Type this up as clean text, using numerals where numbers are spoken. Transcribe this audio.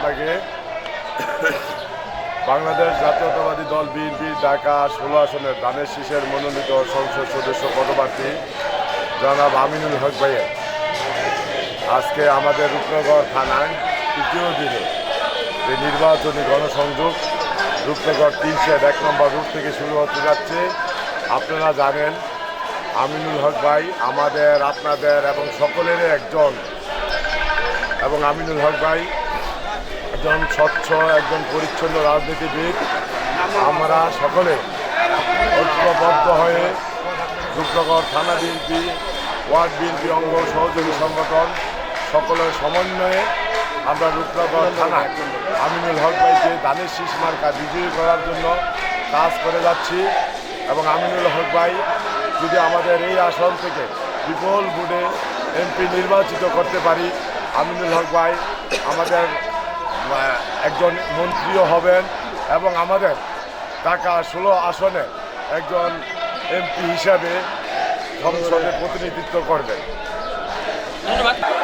আপনাকে। বাংলাদেশ জাতীয়তাবাদী দল বিএনপি ঢাকা 16 আসনের ধানের শীষের মনোনীত সংসদ সদস্য পদপ্রার্থী জনাব আমিনুল হক ভাইয়ের আজকে আমাদের রূপনগর থানায় তৃতীয় দিনে যে নির্বাচনী গণসংযোগ রূপনগর 301 নম্বর রুট থেকে শুরু হতে যাচ্ছে। আপনারা জানেন আমিনুল হক ভাই আমাদের, আপনাদের এবং সকলেরই একজন, এবং আমিনুল হক ভাই একজন স্বচ্ছ, একজন পরিচ্ছন্ন রাজনীতিবিদ। আমরা সকলে ঐক্যবদ্ধ হয়ে রূপনগর থানা বিএনপি, ওয়ার্ড বিএনপি অঙ্গ সহযোগী সংগঠন সকলের সমন্বয়ে আমরা রূপনগর থানা আমিনুল হক ভাইকে ধানের শীষ মার্কা বিজয়ী করার জন্য কাজ করে যাচ্ছি। এবং আমিনুল হক ভাই যদি আমাদের এই আসন থেকে বিপুল ভোটে এমপি নির্বাচিত করতে পারি, আমিনুল হক ভাই আমাদের একজন মন্ত্রীও হবেন এবং আমাদের ঢাকা 16 আসনে একজন এমপি হিসাবে সংসদে প্রতিনিধিত্ব করবেন। ধন্যবাদ।